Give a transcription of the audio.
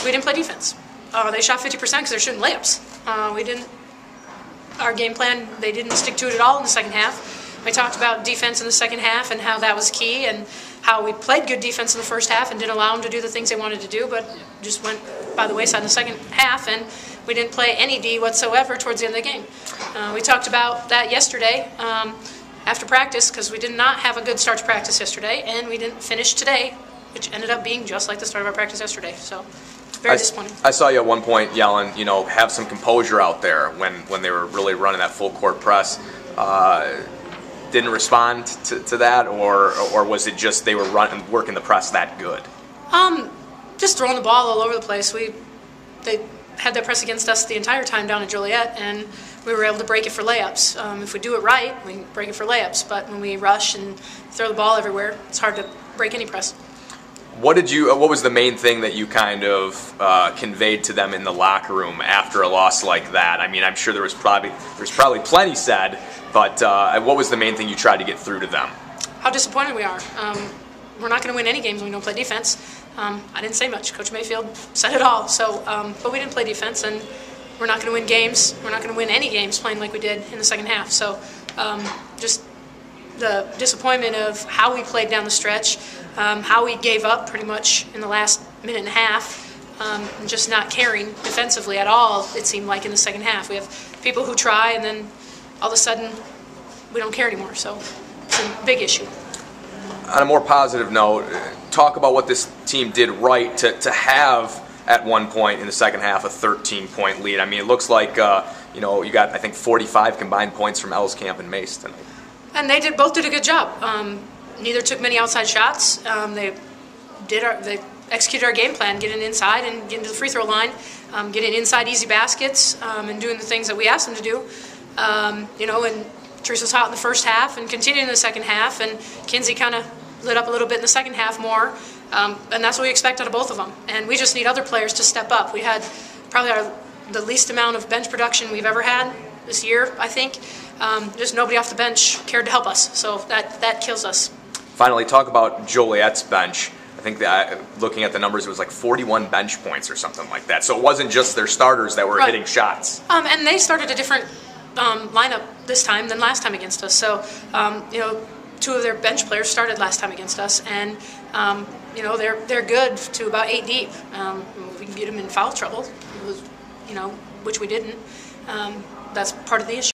we didn't play defense. They shot 50% because they're shooting layups. We didn't. Our game plan, they didn't stick to it at all in the second half. I talked about defense in the second half and how that was key, and how we played good defense in the first half and didn't allow them to do the things they wanted to do, but just went by the wayside in the second half, and we didn't play any D whatsoever towards the end of the game. We talked about that yesterday after practice, because we did not have a good start to practice yesterday, and we didn't finish today, which ended up being just like the start of our practice yesterday. So very disappointing. I saw you at one point yelling, have some composure out there when they were really running that full court press. Didn't respond to that, or was it just they were working the press that good? Just throwing the ball all over the place. They had that press against us the entire time down in Joliet, and we were able to break it for layups. If we do it right, we can break it for layups. But when we rush and throw the ball everywhere, it's hard to break any press. What was the main thing that you kind of conveyed to them in the locker room after a loss like that? I mean, I'm sure there's probably plenty said, but what was the main thing you tried to get through to them? How disappointed we are. We're not going to win any games when we don't play defense. I didn't say much. Coach Mayfield said it all. So, but we didn't play defense, and we're not going to win games. We're not going to win any games playing like we did in the second half. So, just the disappointment of how we played down the stretch, how we gave up pretty much in the last minute and a half, and just not caring defensively at all, it seemed like, in the second half. We have people who try, and then all of a sudden we don't care anymore. So it's a big issue. On a more positive note, talk about what this team did right to have, at one point in the second half, a 13-point lead. I mean, it looks like you got, I think, 45 combined points from Elskamp and Mace tonight. And they both did a good job. Neither took many outside shots. They executed our game plan, getting inside and getting to the free throw line, getting inside easy baskets, and doing the things that we asked them to do. And Teresa was hot in the first half and continued in the second half, and Kinsey kind of lit up a little bit in the second half more. And that's what we expect out of both of them. And we just need other players to step up. We had probably the least amount of bench production we've ever had this year, I think. Just nobody off the bench cared to help us, so that kills us. Finally, talk about Joliet's bench. I think that, looking at the numbers, it was like 41 bench points or something like that. So it wasn't just their starters that were hitting shots. And they started a different lineup this time than last time against us. So, two of their bench players started last time against us, and they're good to about 8 deep. We can get them in foul trouble, which we didn't. That's part of the issue.